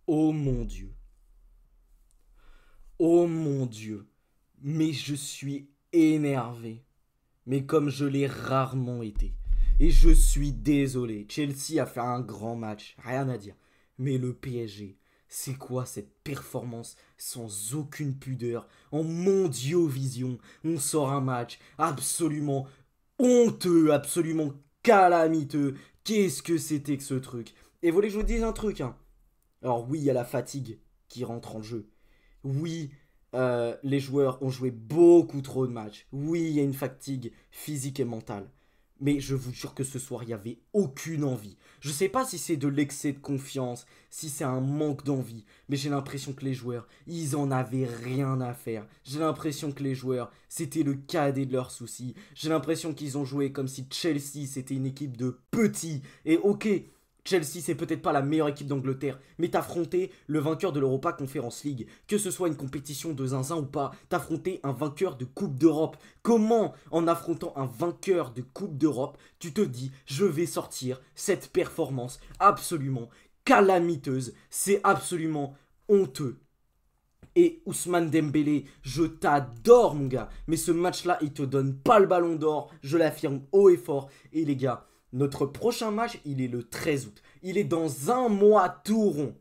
Oh mon Dieu. Oh mon Dieu. Mais je suis énervé. Mais comme je l'ai rarement été. Et je suis désolé. Chelsea a fait un grand match. Rien à dire. Mais le PSG, c'est quoi cette performance sans aucune pudeur, en mondiovision? On sort un match absolument honteux, absolument calamiteux. Qu'est-ce que c'était que ce truc? Et vous voulez que je vous dise un truc, hein? Alors oui, il y a la fatigue qui rentre en jeu. Oui, les joueurs ont joué beaucoup trop de matchs. Oui, il y a une fatigue physique et mentale. Mais je vous jure que ce soir, il n'y avait aucune envie. Je ne sais pas si c'est de l'excès de confiance, si c'est un manque d'envie, mais j'ai l'impression que les joueurs, ils en avaient rien à faire. J'ai l'impression que les joueurs, c'était le cadet de leurs soucis. J'ai l'impression qu'ils ont joué comme si Chelsea, c'était une équipe de petits. Et ok, Chelsea, c'est peut-être pas la meilleure équipe d'Angleterre, mais t'affronter le vainqueur de l'Europa Conference League, que ce soit une compétition de zinzin ou pas, t'affronter un vainqueur de Coupe d'Europe. Comment, en affrontant un vainqueur de Coupe d'Europe, tu te dis, je vais sortir cette performance absolument calamiteuse, c'est absolument honteux. Et Ousmane Dembélé, je t'adore mon gars, mais ce match-là, il te donne pas le ballon d'or, je l'affirme haut et fort. Et les gars, notre prochain match, il est le 13 août. Il est dans un mois tout rond.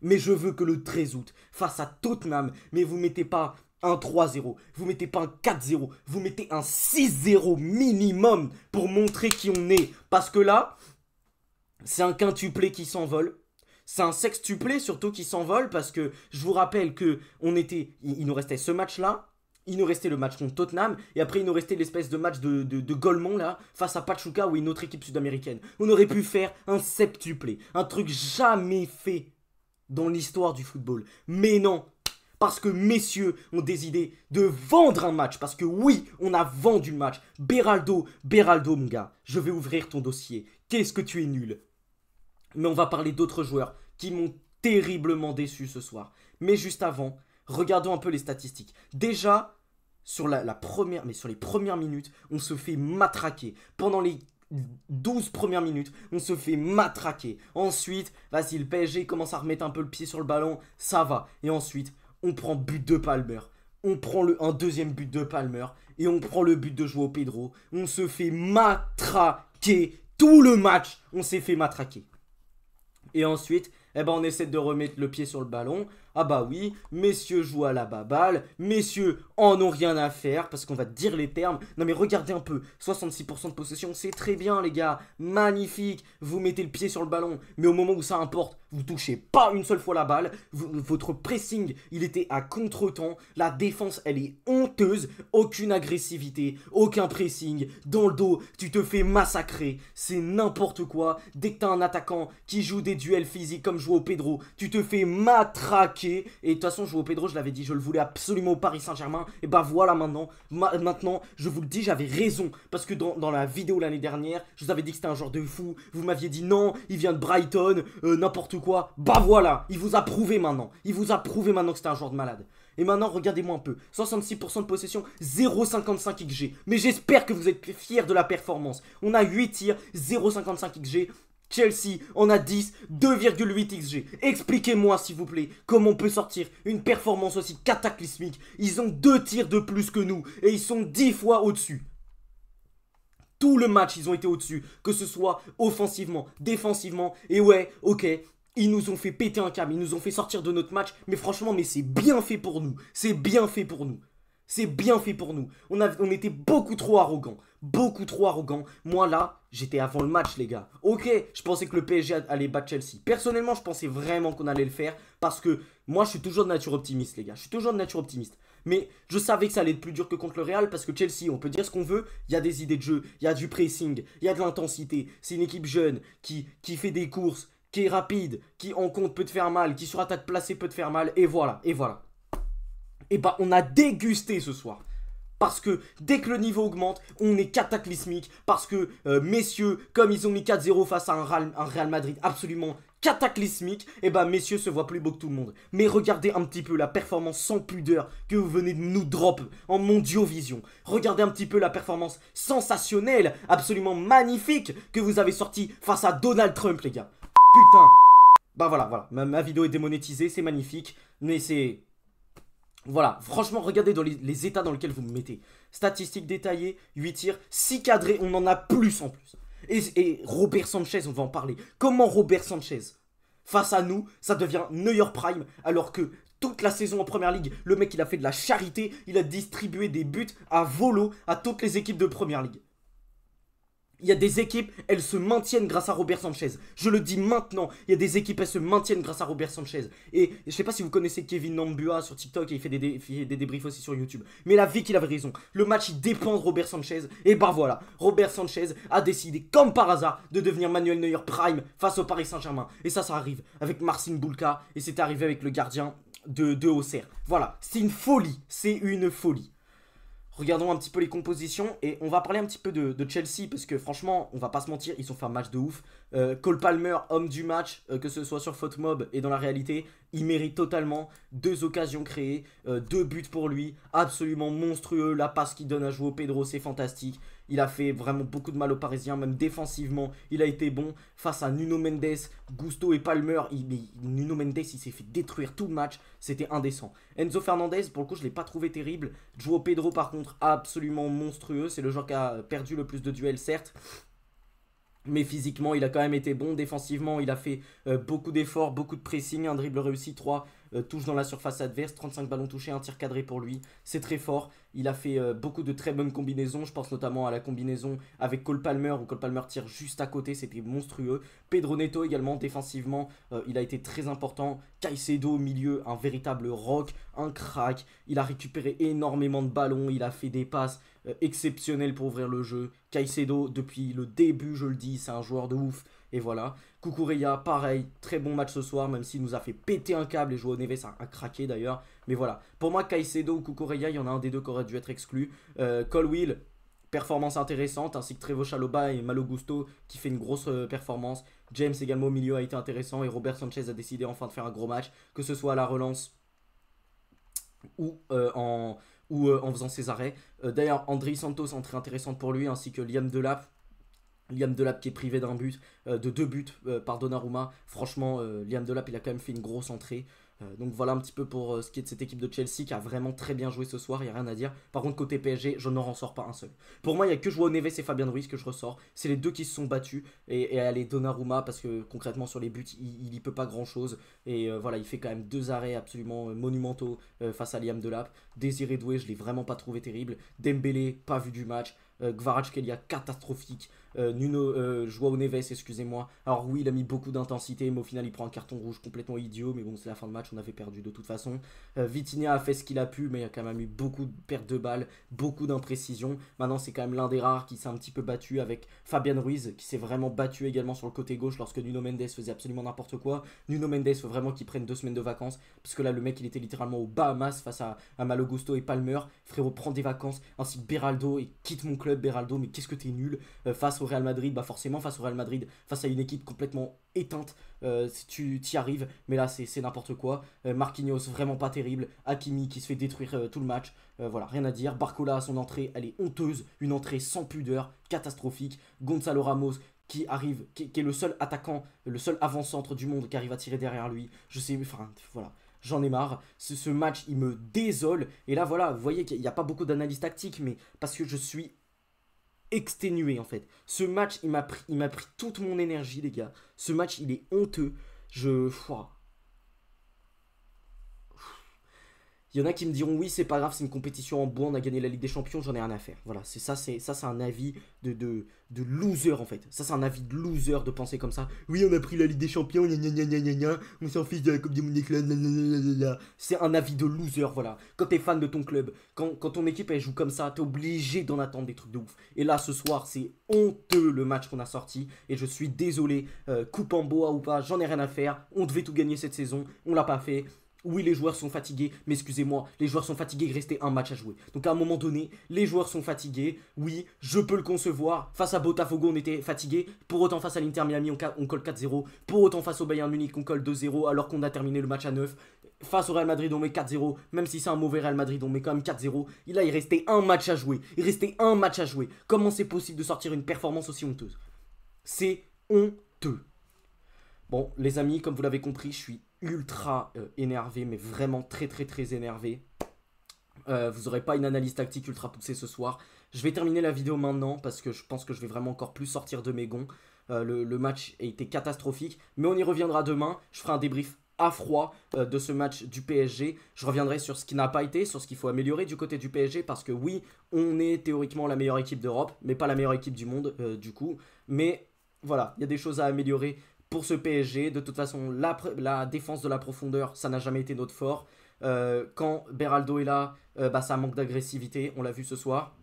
Mais je veux que le 13 août, face à Tottenham, mais vous mettez pas un 3-0, vous mettez pas un 4-0, vous mettez un 6-0 minimum pour montrer qui on est. Parce que là, c'est un quintuplé qui s'envole. C'est un sextuplé surtout qui s'envole parce que je vous rappelle que il nous restait ce match-là, il nous restait le match contre Tottenham et après il nous restait l'espèce de match de Golemont là face à Pachuca ou une autre équipe sud-américaine. On aurait pu faire un septuplé, un truc jamais fait dans l'histoire du football. Mais non, parce que messieurs ont décidé de vendre un match. Parce que oui, on a vendu le match. Beraldo mon gars, je vais ouvrir ton dossier. Qu'est-ce que tu es nul. Mais on va parler d'autres joueurs qui m'ont terriblement déçu ce soir. Mais juste avant, regardons un peu les statistiques. Déjà, sur la première, mais sur les premières minutes, on se fait matraquer. Pendant les 12 premières minutes, on se fait matraquer. Ensuite, vas-y, le PSG commence à remettre un peu le pied sur le ballon, ça va. Et ensuite, on prend but de Palmer. On prend un deuxième but de Palmer. Et on prend le but de Joao Pedro. On se fait matraquer. Tout le match, on s'est fait matraquer. Et ensuite, eh ben on essaie de remettre le pied sur le ballon. Ah bah oui, messieurs jouent à la baballe, messieurs en ont rien à faire, parce qu'on va dire les termes. Non mais regardez un peu, 66% de possession, c'est très bien les gars, magnifique. Vous mettez le pied sur le ballon, mais au moment où ça importe, vous touchez pas une seule fois la balle. Votre pressing, il était à contre-temps. La défense, elle est honteuse. Aucune agressivité, aucun pressing. Dans le dos, tu te fais massacrer. C'est n'importe quoi. Dès que t'as un attaquant qui joue des duels physiques comme Joao Pedro, tu te fais matraquer. Et de toute façon, Joao Pedro, je l'avais dit, je le voulais absolument au Paris Saint-Germain. Et bah voilà maintenant. Maintenant, je vous le dis, j'avais raison. Parce que dans la vidéo l'année dernière, je vous avais dit que c'était un joueur de fou. Vous m'aviez dit non, il vient de Brighton, n'importe quoi. Bah voilà, il vous a prouvé maintenant. Il vous a prouvé maintenant que c'était un joueur de malade. Et maintenant, regardez-moi un peu. 66% de possession, 0,55 XG. Mais j'espère que vous êtes fiers de la performance. On a 8 tirs, 0,55 XG. Chelsea en a 10, 2,8 XG. Expliquez-moi s'il vous plaît comment on peut sortir une performance aussi cataclysmique. Ils ont 2 tirs de plus que nous et ils sont 10 fois au-dessus. Tout le match ils ont été au-dessus, que ce soit offensivement, défensivement. Et ouais, ok, ils nous ont fait péter un câble, ils nous ont fait sortir de notre match. Mais franchement, mais c'est bien fait pour nous. C'est bien fait pour nous. C'est bien fait pour nous. On était beaucoup trop arrogants. Beaucoup trop arrogants. Moi là, j'étais avant le match les gars. Ok, je pensais que le PSG allait battre Chelsea. Personnellement, je pensais vraiment qu'on allait le faire. Parce que moi, je suis toujours de nature optimiste les gars. Je suis toujours de nature optimiste. Mais je savais que ça allait être plus dur que contre le Real. Parce que Chelsea, on peut dire ce qu'on veut. Il y a des idées de jeu. Il y a du pressing. Il y a de l'intensité. C'est une équipe jeune qui fait des courses. Qui est rapide. Qui en compte peut te faire mal. Qui sur attaque placée peut te faire mal. Et voilà. Et voilà. Et bah on a dégusté ce soir. Parce que dès que le niveau augmente, on est cataclysmique. Parce que messieurs, comme ils ont mis 4-0 face à un Real Madrid absolument cataclysmique, et bah messieurs se voient plus beau que tout le monde. Mais regardez un petit peu la performance sans pudeur que vous venez de nous drop en Mondiovision. Regardez un petit peu la performance sensationnelle, absolument magnifique que vous avez sortie face à Donald Trump les gars. Putain. Bah voilà. Ma vidéo est démonétisée, c'est magnifique. Mais c'est... Voilà, franchement, regardez dans les états dans lesquels vous me mettez. Statistiques détaillées, 8 tirs, 6 cadrés, on en a plus en plus. Et Robert Sanchez, on va en parler. Comment Robert Sanchez, face à nous, ça devient Neuer Prime, alors que toute la saison en Première Ligue, le mec, il a fait de la charité, il a distribué des buts à volo à toutes les équipes de Première Ligue. Il y a des équipes, elles se maintiennent grâce à Robert Sanchez. Je le dis maintenant, il y a des équipes, elles se maintiennent grâce à Robert Sanchez. Et je sais pas si vous connaissez Kevin Nambua sur TikTok et il fait des débriefs aussi sur YouTube. Mais la vie qu'il avait raison. Le match, il dépend de Robert Sanchez. Et bah voilà, Robert Sanchez a décidé, comme par hasard, de devenir Manuel Neuer Prime face au Paris Saint-Germain. Et ça arrive avec Marcin Bulka et c'est arrivé avec le gardien de Auxerre. Voilà, c'est une folie, c'est une folie. Regardons un petit peu les compositions et on va parler un petit peu de Chelsea parce que franchement, on va pas se mentir, ils ont fait un match de ouf. Cole Palmer, homme du match, que ce soit sur FotMob et dans la réalité, il mérite totalement 2 occasions créées, 2 buts pour lui, absolument monstrueux. La passe qu'il donne à João Pedro, c'est fantastique. Il a fait vraiment beaucoup de mal aux Parisiens, même défensivement, il a été bon face à Nuno Mendes, Gusto et Palmer. Nuno Mendes, il s'est fait détruire tout le match, c'était indécent. Enzo Fernandez, pour le coup, je ne l'ai pas trouvé terrible. João Pedro, par contre, absolument monstrueux. C'est le joueur qui a perdu le plus de duels, certes. Mais physiquement, il a quand même été bon. Défensivement, il a fait beaucoup d'efforts, beaucoup de pressing. Un dribble réussi, 3 touches dans la surface adverse, 35 ballons touchés, un tir cadré pour lui. C'est très fort. Il a fait beaucoup de très bonnes combinaisons. Je pense notamment à la combinaison avec Cole Palmer, où Cole Palmer tire juste à côté. C'était monstrueux. Pedro Neto également, défensivement, il a été très important. Caicedo au milieu, un véritable rock, un crack. Il a récupéré énormément de ballons. Il a fait des passes exceptionnelles pour ouvrir le jeu. Caicedo, depuis le début, je le dis, c'est un joueur de ouf. Et voilà. Cucurella, pareil, très bon match ce soir, même s'il nous a fait péter un câble et João Neves a craqué d'ailleurs. Mais voilà, pour moi, Caicedo ou Cucurella, il y en a un des deux qui aurait dû être exclu. Colwill, performance intéressante, ainsi que Trevoh Chalobah et Malo Gusto qui fait une grosse performance. James également au milieu a été intéressant et Robert Sanchez a décidé enfin de faire un gros match, que ce soit à la relance ou en faisant ses arrêts. D'ailleurs, Andrei Santos, entrée intéressante pour lui, ainsi que Liam Delap. Liam Delap qui est privé d'un but, de 2 buts par Donnarumma. Franchement, Liam Delap, il a quand même fait une grosse entrée. Donc voilà un petit peu pour ce qui est de cette équipe de Chelsea qui a vraiment très bien joué ce soir, il n'y a rien à dire. Par contre, côté PSG, je n'en ressors pas un seul. Pour moi, il n'y a que João Neves et Fabian Ruiz que je ressors. C'est les deux qui se sont battus. Et allez, Donnarumma, parce que concrètement sur les buts, il n'y peut pas grand chose. Et voilà, il fait quand même 2 arrêts absolument monumentaux face à Liam Delap. Désiré Doué, je ne l'ai vraiment pas trouvé terrible. Dembélé, pas vu du match. Kvaratskhelia, catastrophique. João Neves, excusez-moi. Alors oui, il a mis beaucoup d'intensité, mais au final, il prend un carton rouge complètement idiot. Mais bon, c'est la fin de match, on avait perdu de toute façon. Vitinha a fait ce qu'il a pu, mais il a quand même eu beaucoup de pertes de balles, beaucoup d'imprécisions. Maintenant, c'est quand même l'un des rares qui s'est un petit peu battu avec Fabian Ruiz, qui s'est vraiment battu également sur le côté gauche lorsque Nuno Mendes faisait absolument n'importe quoi. Nuno Mendes faut vraiment qu'il prenne 2 semaines de vacances, parce que là, le mec, il était littéralement aux Bahamas face à Malo Gusto et Palmer. Frérot, prend des vacances, ainsi que Beraldo, et quitte mon club, Beraldo, mais qu'est-ce que t'es nul. Face au Real Madrid, bah forcément face au Real Madrid, face à une équipe complètement éteinte, si tu t'y arrives, mais là c'est n'importe quoi. Marquinhos, vraiment pas terrible. Hakimi qui se fait détruire tout le match. Voilà, rien à dire. Barcola, son entrée, elle est honteuse, une entrée sans pudeur, catastrophique. Gonzalo Ramos qui arrive, qui est le seul attaquant, le seul avant-centre du monde qui arrive à tirer derrière lui. Je sais, enfin voilà. J'en ai marre. Ce match, il me désole. Et là, voilà, vous voyez qu'il n'y a pas beaucoup d'analyse tactique, mais parce que je suis exténué en fait. Ce match, il m'a pris toute mon énergie, les gars. Ce match, il est honteux. Il y en a qui me diront oui, c'est pas grave, c'est une compétition en bois, on a gagné la Ligue des Champions, j'en ai rien à faire. Voilà, c'est un avis de loser en fait. Ça, c'est un avis de loser de penser comme ça. Oui, on a pris la Ligue des Champions, gna gna gna gna gna gna, on s'en fiche de la Coupe du Monde des clubs, c'est un avis de loser, voilà. Quand t'es fan de ton club, quand ton équipe elle joue comme ça, t'es obligé d'en attendre des trucs de ouf. Et là, ce soir, c'est honteux le match qu'on a sorti. Et je suis désolé, coupe en bois ou pas, j'en ai rien à faire. On devait tout gagner cette saison, on l'a pas fait. Oui, les joueurs sont fatigués, mais excusez-moi, les joueurs sont fatigués, il restait un match à jouer. Donc à un moment donné, les joueurs sont fatigués. Oui, je peux le concevoir. Face à Botafogo, on était fatigués. Pour autant, face à l'Inter Miami, on colle 4-0. Pour autant, face au Bayern Munich, on colle 2-0 alors qu'on a terminé le match à 9. Face au Real Madrid, on met 4-0. Même si c'est un mauvais Real Madrid, on met quand même 4-0. Et là, il restait un match à jouer. Il restait un match à jouer. Comment c'est possible de sortir une performance aussi honteuse? C'est honteux. Bon, les amis, comme vous l'avez compris, je suis ultra énervé, mais vraiment très très très énervé. Vous n'aurez pas une analyse tactique ultra poussée ce soir. Je vais terminer la vidéo maintenant parce que je pense que je vais vraiment encore plus sortir de mes gonds. Le match a été catastrophique, mais on y reviendra demain. Je ferai un débrief à froid de ce match du PSG. Je reviendrai sur ce qui n'a pas été, sur ce qu'il faut améliorer du côté du PSG parce que oui, on est théoriquement la meilleure équipe d'Europe, mais pas la meilleure équipe du monde du coup. Mais voilà, il y a des choses à améliorer pour ce PSG. De toute façon, la défense de la profondeur, ça n'a jamais été notre fort. Quand Beraldo est là, ça manque d'agressivité, on l'a vu ce soir.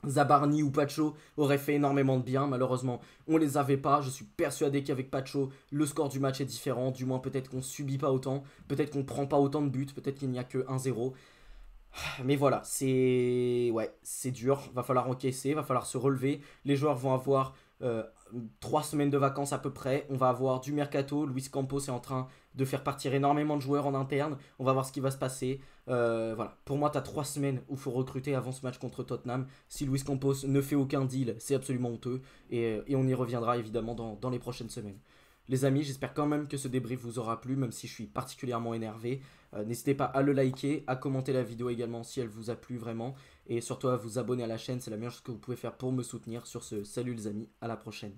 Zabarni ou Pacho auraient fait énormément de bien. Malheureusement, on les avait pas. Je suis persuadé qu'avec Pacho, le score du match est différent. Du moins, peut-être qu'on subit pas autant. Peut-être qu'on prend pas autant de buts. Peut-être qu'il n'y a que 1-0. Mais voilà, c'est dur. Va falloir encaisser, va falloir se relever. Les joueurs vont avoir 3 semaines de vacances à peu près. On va avoir du mercato. Luis Campos est en train de faire partir énormément de joueurs en interne. On va voir ce qui va se passer. Voilà. Pour moi, tu as 3 semaines où il faut recruter avant ce match contre Tottenham. Si Luis Campos ne fait aucun deal, c'est absolument honteux. Et on y reviendra évidemment dans les prochaines semaines. Les amis, j'espère quand même que ce débrief vous aura plu, même si je suis particulièrement énervé. N'hésitez pas à le liker, à commenter la vidéo également si elle vous a plu vraiment. Et surtout à vous abonner à la chaîne, c'est la meilleure chose que vous pouvez faire pour me soutenir. Sur ce, salut les amis, à la prochaine.